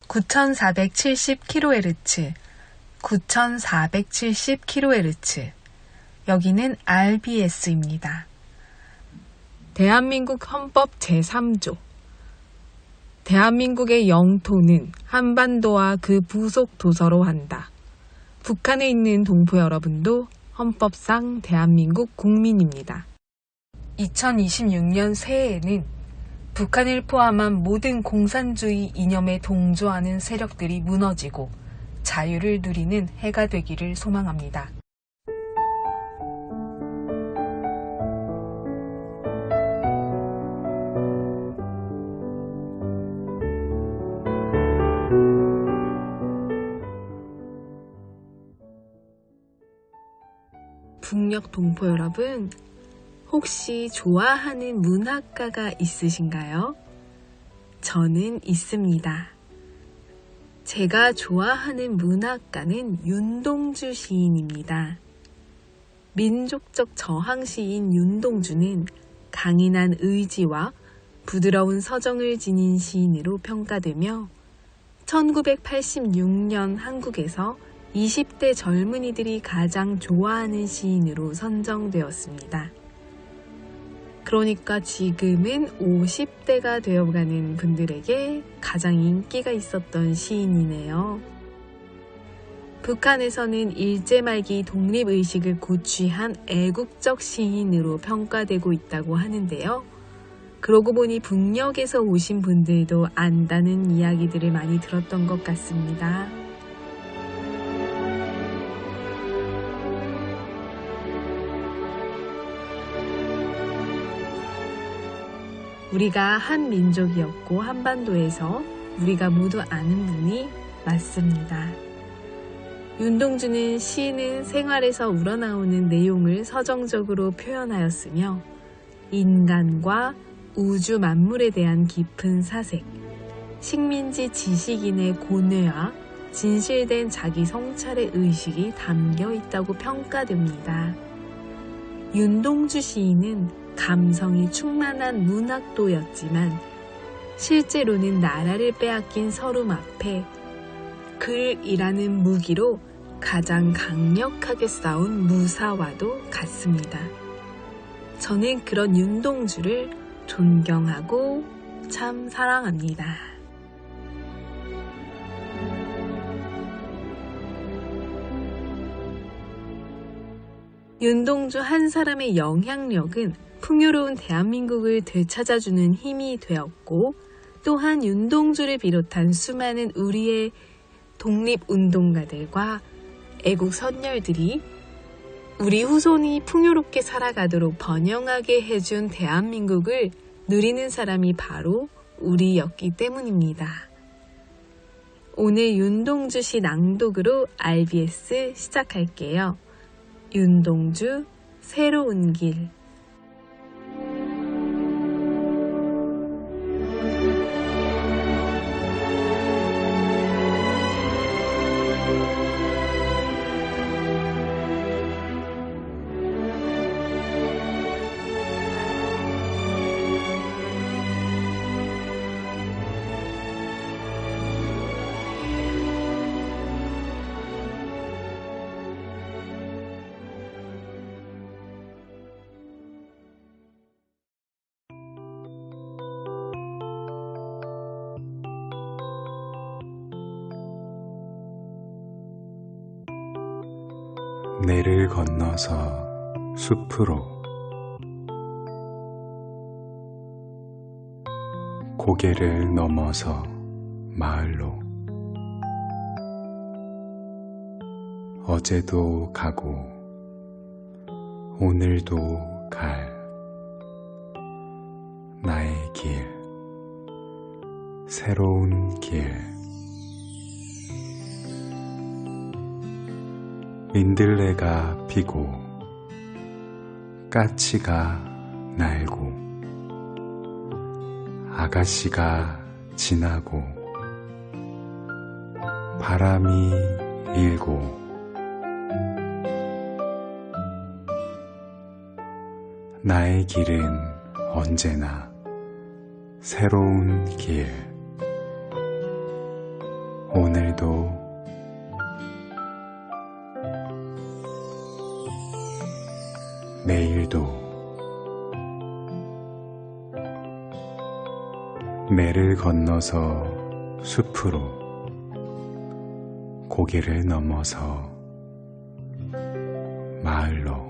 9470kHz, 9470kHz. 여기는 RBS입니다. 대한민국 헌법 제3조. 대한민국의 영토는 한반도와 그 부속 도서로 한다. 북한에 있는 동포 여러분도 헌법상 대한민국 국민입니다. 2026년 새해에는 북한을 포함한 모든 공산주의 이념에 동조하는 세력들이 무너지고 자유를 누리는 해가 되기를 소망합니다. 북녘 동포 여러분, 혹시 좋아하는 문학가가 있으신가요? 저는 있습니다. 제가 좋아하는 문학가는 윤동주 시인입니다. 민족적 저항 시인 윤동주는 강인한 의지와 부드러운 서정을 지닌 시인으로 평가되며 1986년 한국에서 20대 젊은이들이 가장 좋아하는 시인으로 선정되었습니다. 그러니까 지금은 50대가 되어가는 분들에게 가장 인기가 있었던 시인이네요. 북한에서는 일제 말기 독립의식을 고취한 애국적 시인으로 평가되고 있다고 하는데요. 그러고 보니 북녘에서 오신 분들도 안다는 이야기들을 많이 들었던 것 같습니다. 우리가 한 민족이었고 한반도에서 우리가 모두 아는 분이 맞습니다. 윤동주는 시는 생활에서 우러나오는 내용을 서정적으로 표현하였으며 인간과 우주 만물에 대한 깊은 사색, 식민지 지식인의 고뇌와 진실된 자기 성찰의 의식이 담겨 있다고 평가됩니다. 윤동주 시인은 감성이 충만한 문학도였지만 실제로는 나라를 빼앗긴 서름 앞에 글이라는 무기로 가장 강력하게 싸운 무사와도 같습니다. 저는 그런 윤동주를 존경하고 참 사랑합니다. 윤동주 한 사람의 영향력은 풍요로운 대한민국을 되찾아주는 힘이 되었고, 또한 윤동주를 비롯한 수많은 우리의 독립운동가들과 애국 선열들이 우리 후손이 풍요롭게 살아가도록 번영하게 해준 대한민국을 누리는 사람이 바로 우리였기 때문입니다. 오늘 윤동주 시 낭독으로 RBS 시작할게요. 윤동주 새로운 길. 내를 건너서 숲으로, 고개를 넘어서 마을로, 어제도 가고 오늘도 갈 나의 길, 새로운 길. 민들레가 피고 까치가 날고 아가씨가 지나고 바람이 일고 나의 길은 언제나 새로운 길. 오늘도 내일도 매를 건너서 숲으로 고개를 넘어서 마을로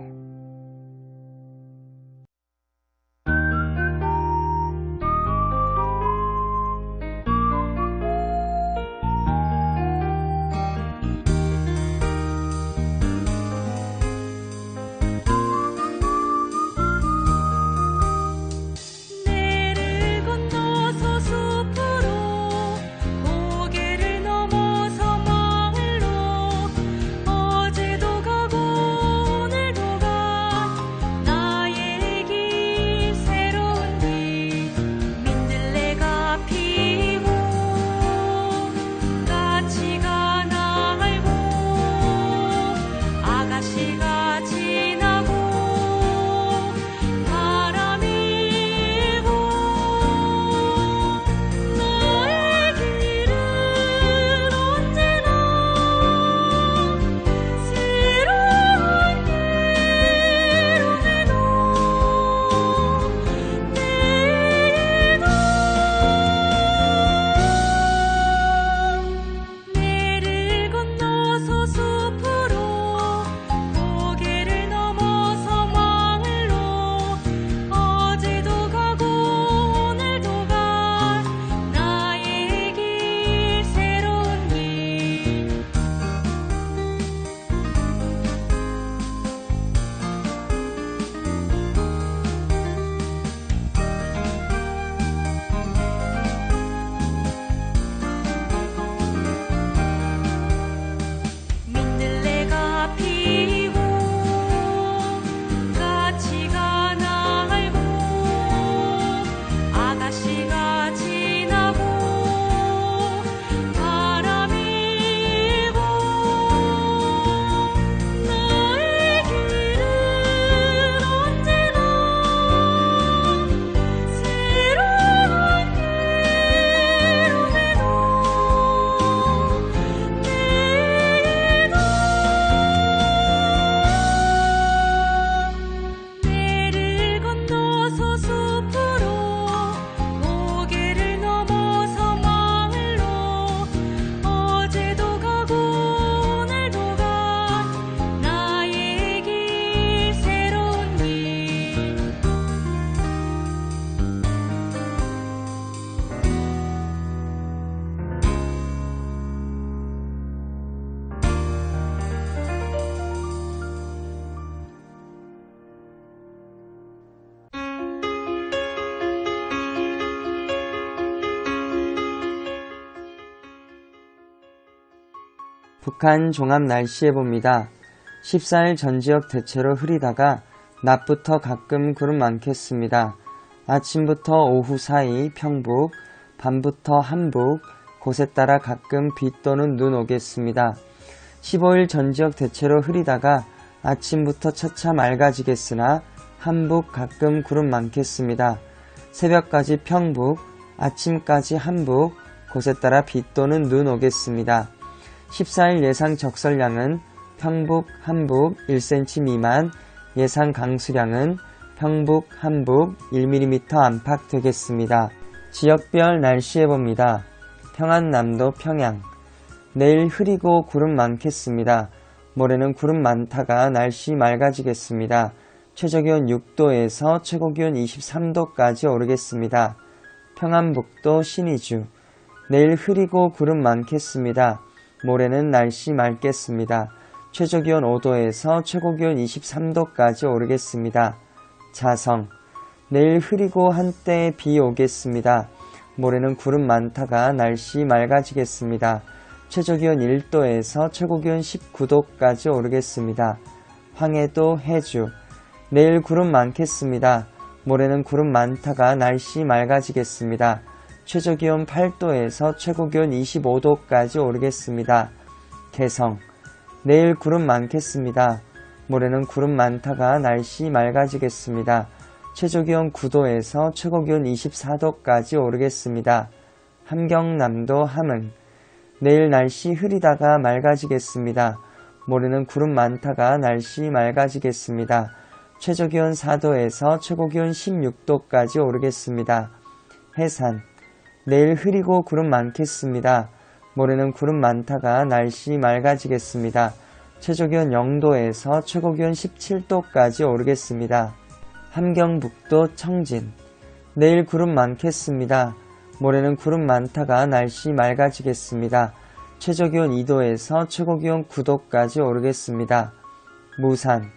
북한 종합 날씨예보입니다. 14일 전 지역 대체로 흐리다가 낮부터 가끔 구름 많겠습니다. 아침부터 오후 사이 평북, 밤부터 함북, 곳에 따라 가끔 비 또는 눈 오겠습니다. 15일 전 지역 대체로 흐리다가 아침부터 차차 맑아지겠으나 함북 가끔 구름 많겠습니다. 새벽까지 평북, 아침까지 함북, 곳에 따라 비 또는 눈 오겠습니다. 14일 예상 적설량은 평북, 함북 1cm 미만, 예상 강수량은 평북, 함북 1mm 안팎 되겠습니다. 지역별 날씨예보입니다. 평안남도 평양. 내일 흐리고 구름 많겠습니다. 모레는 구름 많다가 날씨 맑아지겠습니다. 최저기온 6도에서 최고기온 23도까지 오르겠습니다. 평안북도 신의주. 내일 흐리고 구름 많겠습니다. 모레는 날씨 맑겠습니다. 최저기온 5도에서 최고기온 23도까지 오르겠습니다. 자성. 내일 흐리고 한때 비 오겠습니다. 모레는 구름 많다가 날씨 맑아지겠습니다. 최저기온 1도에서 최고기온 19도까지 오르겠습니다. 황해도 해주. 내일 구름 많겠습니다. 모레는 구름 많다가 날씨 맑아지겠습니다. 최저기온 8도에서 최고기온 25도까지 오르겠습니다. 개성. 내일 구름 많겠습니다. 모레는 구름 많다가 날씨 맑아지겠습니다. 최저기온 9도에서 최고기온 24도까지 오르겠습니다. 함경남도 함흥. 내일 날씨 흐리다가 맑아지겠습니다. 모레는 구름 많다가 날씨 맑아지겠습니다. 최저기온 4도에서 최고기온 16도까지 오르겠습니다. 해산. 내일 흐리고 구름 많겠습니다. 모레는 구름 많다가 날씨 맑아지겠습니다. 최저기온 0도에서 최고기온 17도까지 오르겠습니다. 함경북도 청진. 내일 구름 많겠습니다. 모레는 구름 많다가 날씨 맑아지겠습니다. 최저기온 2도에서 최고기온 9도까지 오르겠습니다. 무산.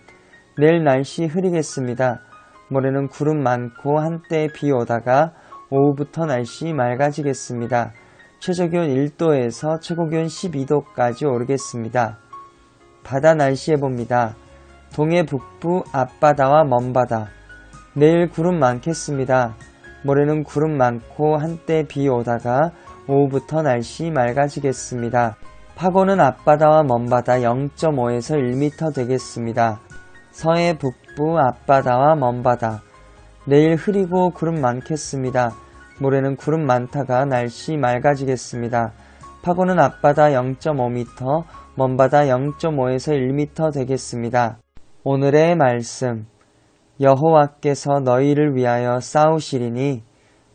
내일 날씨 흐리겠습니다. 모레는 구름 많고 한때 비 오다가 오후부터 날씨 맑아지겠습니다. 최저기온 1도에서 최고기온 12도까지 오르겠습니다. 바다 날씨 해봅니다. 동해 북부 앞바다와 먼바다. 내일 구름 많겠습니다. 모레는 구름 많고 한때 비 오다가 오후부터 날씨 맑아지겠습니다. 파고는 앞바다와 먼바다 0.5에서 1m 되겠습니다. 서해 북부 앞바다와 먼바다. 내일 흐리고 구름 많겠습니다. 모레는 구름 많다가 날씨 맑아지겠습니다. 파고는 앞바다 0.5m, 먼바다 0.5에서 1m 되겠습니다. 오늘의 말씀. 여호와께서 너희를 위하여 싸우시리니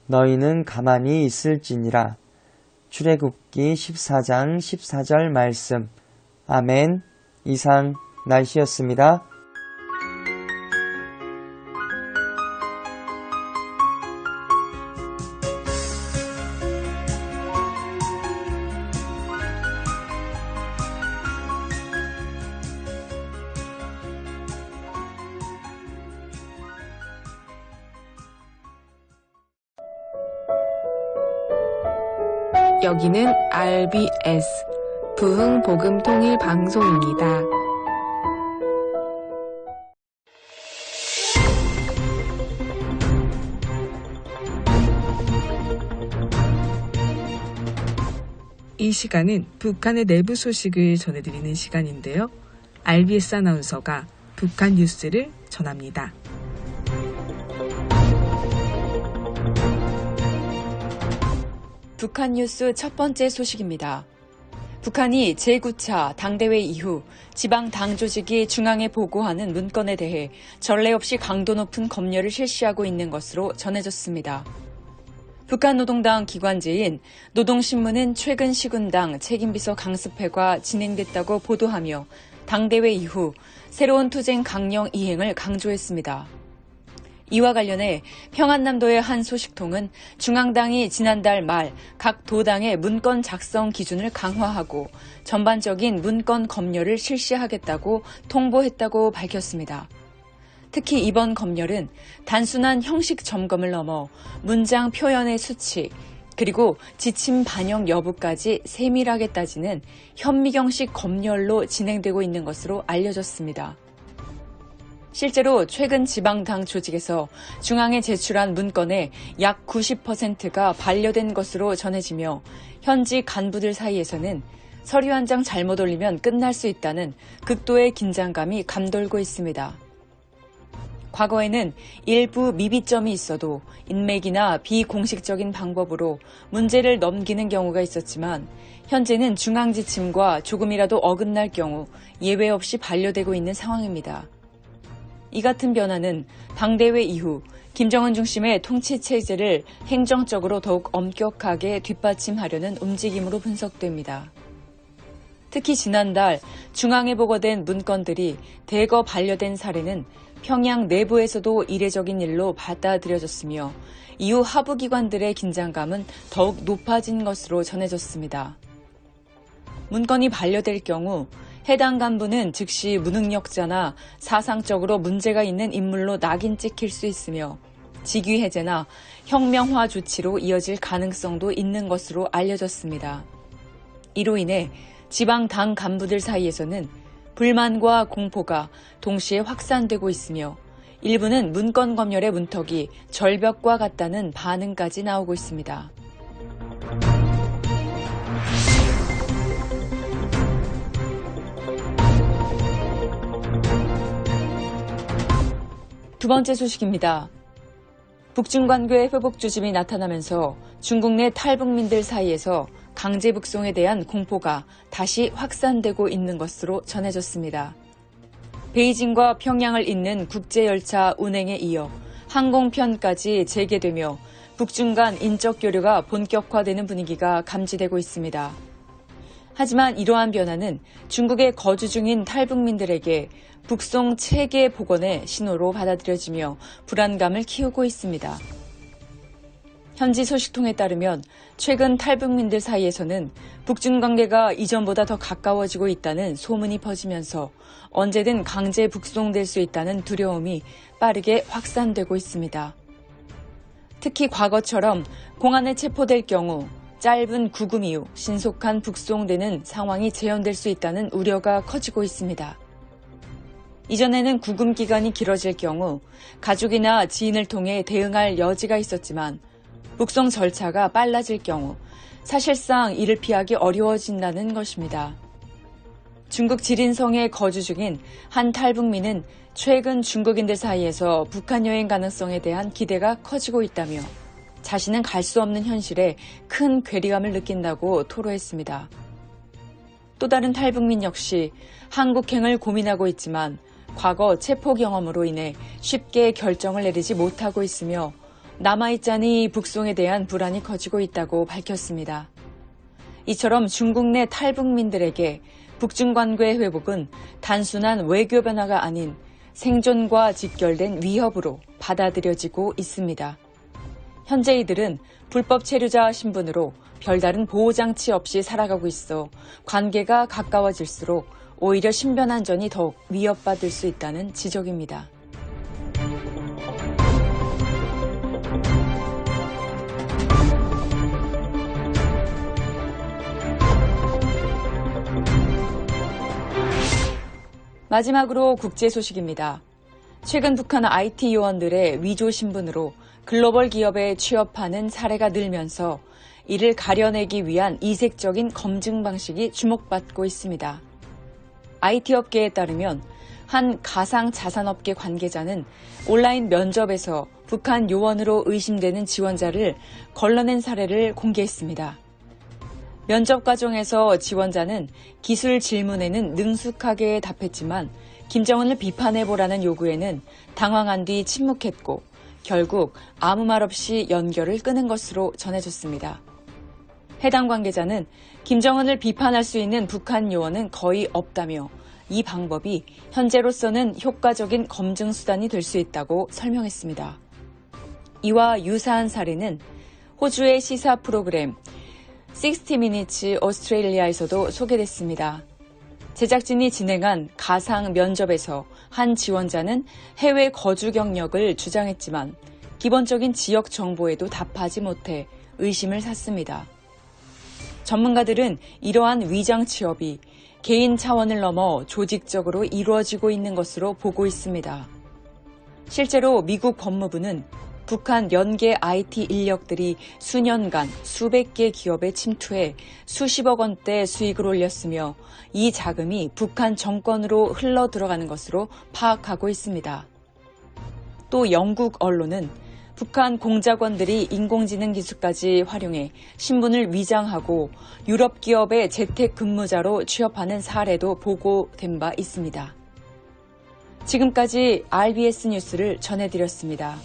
너희는 가만히 있을지니라. 출애굽기 14장 14절 말씀. 아멘. 이상 날씨였습니다. 여기는 RBS 부흥복음통일 방송입니다. 이 시간은 북한의 내부 소식을 전해드리는 시간인데요. RBS 아나운서가 북한 뉴스를 전합니다. 북한 뉴스 첫 번째 소식입니다. 북한이 제9차 당대회 이후 지방 당 조직이 중앙에 보고하는 문건에 대해 전례 없이 강도 높은 검열을 실시하고 있는 것으로 전해졌습니다. 북한 노동당 기관지인 노동신문은 최근 시군당 책임비서 강습회가 진행됐다고 보도하며 당대회 이후 새로운 투쟁 강령 이행을 강조했습니다. 이와 관련해 평안남도의 한 소식통은 중앙당이 지난달 말 각 도당의 문건 작성 기준을 강화하고 전반적인 문건 검열을 실시하겠다고 통보했다고 밝혔습니다. 특히 이번 검열은 단순한 형식 점검을 넘어 문장 표현의 수치, 그리고 지침 반영 여부까지 세밀하게 따지는 현미경식 검열로 진행되고 있는 것으로 알려졌습니다. 실제로 최근 지방당 조직에서 중앙에 제출한 문건의 약 90%가 반려된 것으로 전해지며 현지 간부들 사이에서는 서류 한 장 잘못 올리면 끝날 수 있다는 극도의 긴장감이 감돌고 있습니다. 과거에는 일부 미비점이 있어도 인맥이나 비공식적인 방법으로 문제를 넘기는 경우가 있었지만 현재는 중앙 지침과 조금이라도 어긋날 경우 예외 없이 반려되고 있는 상황입니다. 이 같은 변화는 당대회 이후 김정은 중심의 통치체제를 행정적으로 더욱 엄격하게 뒷받침하려는 움직임으로 분석됩니다. 특히 지난달 중앙에 보고된 문건들이 대거 반려된 사례는 평양 내부에서도 이례적인 일로 받아들여졌으며 이후 하부기관들의 긴장감은 더욱 높아진 것으로 전해졌습니다. 문건이 반려될 경우 해당 간부는 즉시 무능력자나 사상적으로 문제가 있는 인물로 낙인 찍힐 수 있으며 직위 해제나 혁명화 조치로 이어질 가능성도 있는 것으로 알려졌습니다. 이로 인해 지방 당 간부들 사이에서는 불만과 공포가 동시에 확산되고 있으며 일부는 문건 검열의 문턱이 절벽과 같다는 반응까지 나오고 있습니다. 두 번째 소식입니다. 북중 관계의 회복 조짐이 나타나면서 중국 내 탈북민들 사이에서 강제 북송에 대한 공포가 다시 확산되고 있는 것으로 전해졌습니다. 베이징과 평양을 잇는 국제열차 운행에 이어 항공편까지 재개되며 북중 간 인적 교류가 본격화되는 분위기가 감지되고 있습니다. 하지만 이러한 변화는 중국에 거주 중인 탈북민들에게 북송 체계 복원의 신호로 받아들여지며 불안감을 키우고 있습니다. 현지 소식통에 따르면 최근 탈북민들 사이에서는 북중 관계가 이전보다 더 가까워지고 있다는 소문이 퍼지면서 언제든 강제 북송될 수 있다는 두려움이 빠르게 확산되고 있습니다. 특히 과거처럼 공안에 체포될 경우 짧은 구금 이후 신속한 북송되는 상황이 재현될 수 있다는 우려가 커지고 있습니다. 이전에는 구금 기간이 길어질 경우 가족이나 지인을 통해 대응할 여지가 있었지만 북송 절차가 빨라질 경우 사실상 이를 피하기 어려워진다는 것입니다. 중국 지린성에 거주 중인 한 탈북민은 최근 중국인들 사이에서 북한 여행 가능성에 대한 기대가 커지고 있다며 자신은 갈 수 없는 현실에 큰 괴리감을 느낀다고 토로했습니다. 또 다른 탈북민 역시 한국행을 고민하고 있지만 과거 체포 경험으로 인해 쉽게 결정을 내리지 못하고 있으며 남아있자니 북송에 대한 불안이 커지고 있다고 밝혔습니다. 이처럼 중국 내 탈북민들에게 북중 관계의 회복은 단순한 외교 변화가 아닌 생존과 직결된 위협으로 받아들여지고 있습니다. 현재 이들은 불법 체류자 신분으로 별다른 보호장치 없이 살아가고 있어 관계가 가까워질수록 오히려 신변안전이 더욱 위협받을 수 있다는 지적입니다. 마지막으로 국제 소식입니다. 최근 북한 IT 요원들의 위조 신분으로 글로벌 기업에 취업하는 사례가 늘면서 이를 가려내기 위한 이색적인 검증 방식이 주목받고 있습니다. IT 업계에 따르면 한 가상 자산업계 관계자는 온라인 면접에서 북한 요원으로 의심되는 지원자를 걸러낸 사례를 공개했습니다. 면접 과정에서 지원자는 기술 질문에는 능숙하게 답했지만 김정은을 비판해보라는 요구에는 당황한 뒤 침묵했고 결국 아무 말 없이 연결을 끊은 것으로 전해졌습니다. 해당 관계자는 김정은을 비판할 수 있는 북한 요원은 거의 없다며 이 방법이 현재로서는 효과적인 검증 수단이 될 수 있다고 설명했습니다. 이와 유사한 사례는 호주의 시사 프로그램 60 Minutes Australia에서도 소개됐습니다. 제작진이 진행한 가상 면접에서 한 지원자는 해외 거주 경력을 주장했지만 기본적인 지역 정보에도 답하지 못해 의심을 샀습니다. 전문가들은 이러한 위장 취업이 개인 차원을 넘어 조직적으로 이루어지고 있는 것으로 보고 있습니다. 실제로 미국 법무부는 북한 연계 IT 인력들이 수년간 수백 개 기업에 침투해 수십억 원대 수익을 올렸으며 이 자금이 북한 정권으로 흘러 들어가는 것으로 파악하고 있습니다. 또 영국 언론은 북한 공작원들이 인공지능 기술까지 활용해 신분을 위장하고 유럽 기업의 재택 근무자로 취업하는 사례도 보고된 바 있습니다. 지금까지 RBS 뉴스를 전해드렸습니다.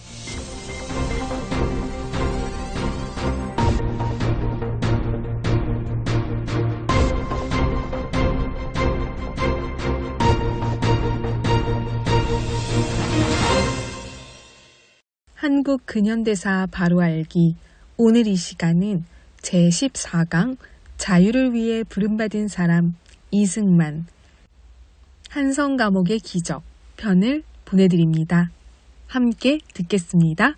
한국 근현대사 바로 알기. 오늘 이 시간은 제14강 자유를 위해 부름받은 사람 이승만 한성 감옥의 기적 편을 보내드립니다. 함께 듣겠습니다.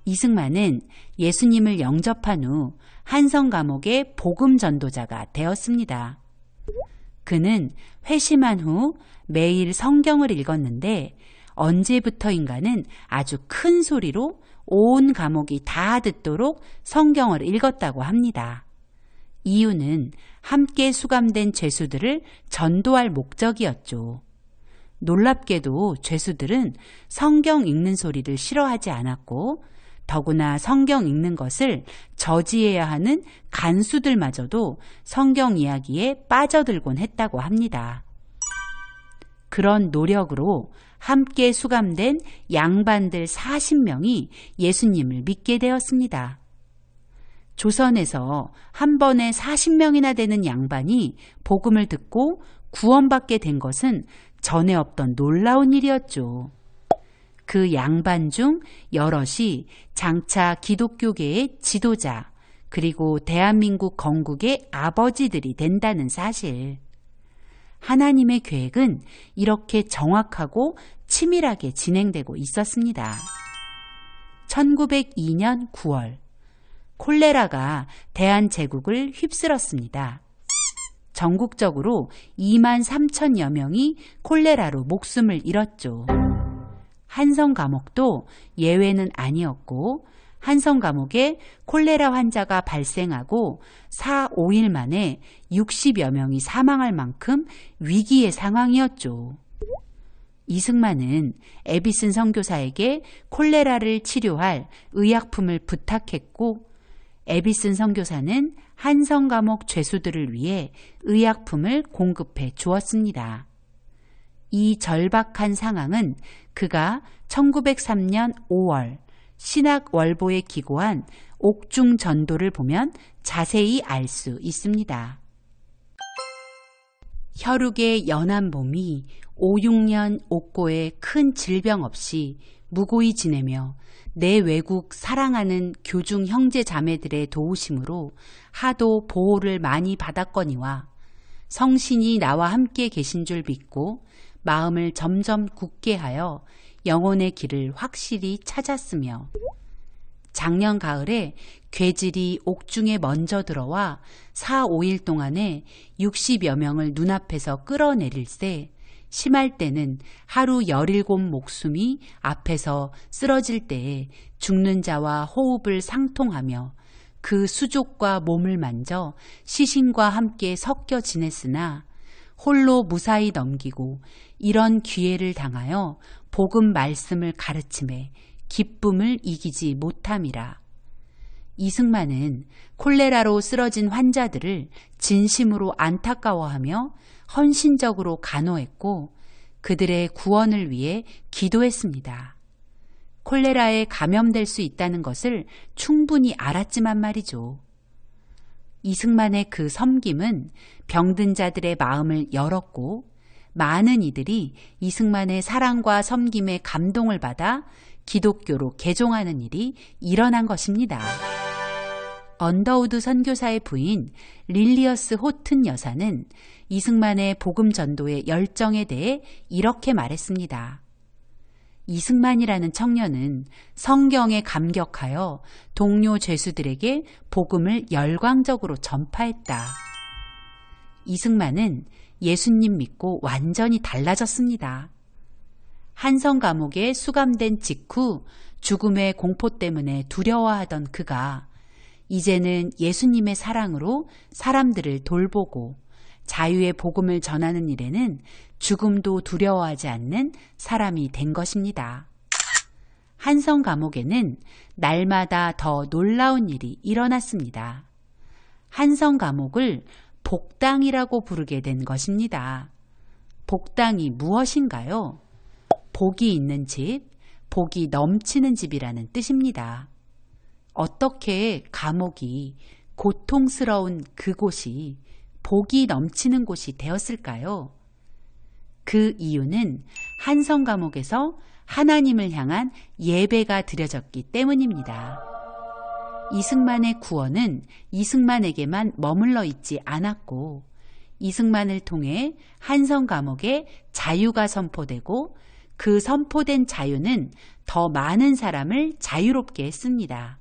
이승만은 예수님을 영접한 후 한성 감옥의 복음 전도자가 되었습니다. 그는 회심한 후 매일 성경을 읽었는데 언제부터인가는 아주 큰 소리로 온 감옥이 다 듣도록 성경을 읽었다고 합니다. 이유는 함께 수감된 죄수들을 전도할 목적이었죠. 놀랍게도 죄수들은 성경 읽는 소리를 싫어하지 않았고 더구나 성경 읽는 것을 저지해야 하는 간수들마저도 성경 이야기에 빠져들곤 했다고 합니다. 그런 노력으로 함께 수감된 양반들 40명이 예수님을 믿게 되었습니다. 조선에서 한 번에 40명이나 되는 양반이 복음을 듣고 구원받게 된 것은 전에 없던 놀라운 일이었죠. 그 양반 중 여럿이 장차 기독교계의 지도자, 그리고 대한민국 건국의 아버지들이 된다는 사실. 하나님의 계획은 이렇게 정확하고 치밀하게 진행되고 있었습니다. 1902년 9월, 콜레라가 대한제국을 휩쓸었습니다. 전국적으로 2만 3천여 명이 콜레라로 목숨을 잃었죠. 한성 감옥도 예외는 아니었고, 한성 감옥에 콜레라 환자가 발생하고 4, 5일 만에 60여 명이 사망할 만큼 위기의 상황이었죠. 이승만은 에비슨 선교사에게 콜레라를 치료할 의약품을 부탁했고, 에비슨 선교사는 한성 감옥 죄수들을 위해 의약품을 공급해 주었습니다. 이 절박한 상황은 그가 1903년 5월 신학월보에 기고한 옥중 전도를 보면 자세히 알 수 있습니다. 혈육의 연한 봄이 5, 6년 옥고에 큰 질병 없이 무고히 지내며 내 외국 사랑하는 교중 형제 자매들의 도우심으로 하도 보호를 많이 받았거니와 성신이 나와 함께 계신 줄 믿고 마음을 점점 굳게 하여 영혼의 길을 확실히 찾았으며, 작년 가을에 괴질이 옥중에 먼저 들어와 4, 5일 동안에 60여 명을 눈앞에서 끌어내릴세, 심할 때는 하루 17 목숨이 앞에서 쓰러질 때에 죽는 자와 호흡을 상통하며 그 수족과 몸을 만져 시신과 함께 섞여 지냈으나 홀로 무사히 넘기고 이런 기회를 당하여 복음 말씀을 가르침에 기쁨을 이기지 못함이라. 이승만은 콜레라로 쓰러진 환자들을 진심으로 안타까워하며 헌신적으로 간호했고 그들의 구원을 위해 기도했습니다. 콜레라에 감염될 수 있다는 것을 충분히 알았지만 말이죠. 이승만의 그 섬김은 병든 자들의 마음을 열었고 많은 이들이 이승만의 사랑과 섬김에 감동을 받아 기독교로 개종하는 일이 일어난 것입니다. 언더우드 선교사의 부인 릴리어스 호튼 여사는 이승만의 복음 전도의 열정에 대해 이렇게 말했습니다. 이승만이라는 청년은 성경에 감격하여 동료 죄수들에게 복음을 열광적으로 전파했다. 이승만은 예수님 믿고 완전히 달라졌습니다. 한성 감옥에 수감된 직후 죽음의 공포 때문에 두려워하던 그가 이제는 예수님의 사랑으로 사람들을 돌보고 자유의 복음을 전하는 일에는 죽음도 두려워하지 않는 사람이 된 것입니다. 한성 감옥에는 날마다 더 놀라운 일이 일어났습니다. 한성 감옥을 복당이라고 부르게 된 것입니다. 복당이 무엇인가요? 복이 있는 집, 복이 넘치는 집이라는 뜻입니다. 어떻게 감옥이 고통스러운 그곳이 복이 넘치는 곳이 되었을까요? 그 이유는 한성 감옥에서 하나님을 향한 예배가 드려졌기 때문입니다. 이승만의 구원은 이승만에게만 머물러 있지 않았고 이승만을 통해 한성 감옥에 자유가 선포되고 그 선포된 자유는 더 많은 사람을 자유롭게 했습니다.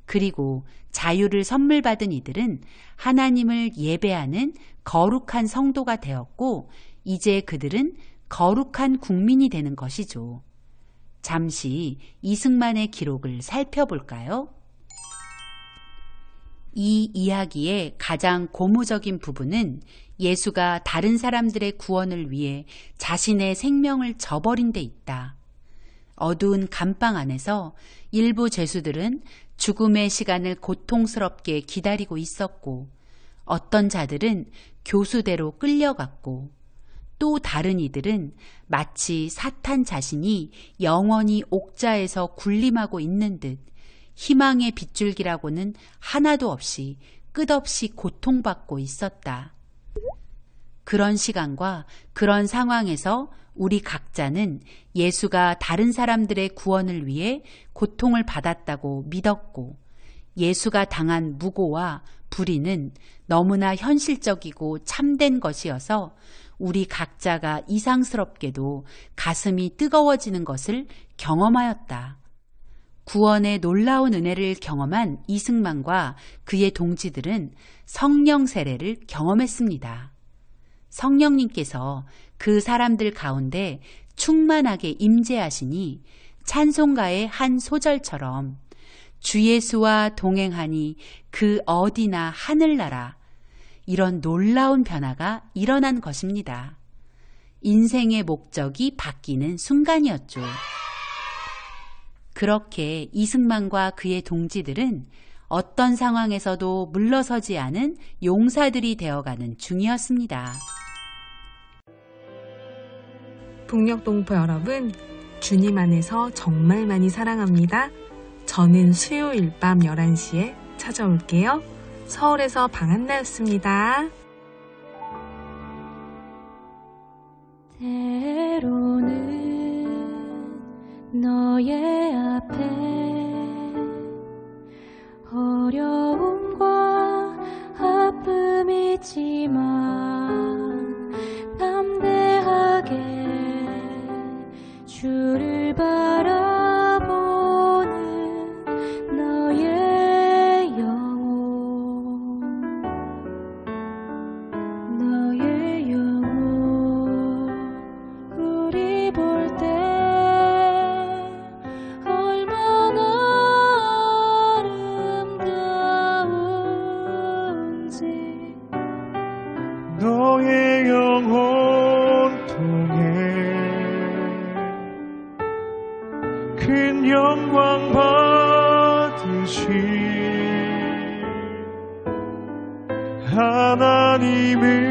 그리고 자유를 선물 받은 이들은 하나님을 예배하는 거룩한 성도가 되었고 이제 그들은 거룩한 국민이 되는 것이죠. 잠시 이승만의 기록을 살펴볼까요? 이 이야기의 가장 고무적인 부분은 예수가 다른 사람들의 구원을 위해 자신의 생명을 저버린 데 있다. 어두운 감방 안에서 일부 죄수들은 죽음의 시간을 고통스럽게 기다리고 있었고, 어떤 자들은 교수대로 끌려갔고, 또 다른 이들은 마치 사탄 자신이 영원히 옥자에서 군림하고 있는 듯 희망의 빗줄기라고는 하나도 없이 끝없이 고통받고 있었다. 그런 시간과 그런 상황에서 우리 각자는 예수가 다른 사람들의 구원을 위해 고통을 받았다고 믿었고, 예수가 당한 무고와 불의는 너무나 현실적이고 참된 것이어서 우리 각자가 이상스럽게도 가슴이 뜨거워지는 것을 경험하였다. 구원의 놀라운 은혜를 경험한 이승만과 그의 동지들은 성령 세례를 경험했습니다. 성령님께서 그 사람들 가운데 충만하게 임재하시니 찬송가의 한 소절처럼 주 예수와 동행하니 그 어디나 하늘나라, 이런 놀라운 변화가 일어난 것입니다. 인생의 목적이 바뀌는 순간이었죠. 그렇게 이승만과 그의 동지들은 어떤 상황에서도 물러서지 않은 용사들이 되어가는 중이었습니다. 북녘동포 여러분, 주님 안에서 정말 많이 사랑합니다. 저는 수요일 밤 11시에 찾아올게요. 서울에서 방한나였습니다. 때로는 너의 앞에 어려움과 아픔이지만 담대하게 주를 바라보는 너의 영혼, 너의 영혼, 우리 볼 때 얼마나 아름다운지. 너의 영혼 통해 큰 영광 받으신 하나님을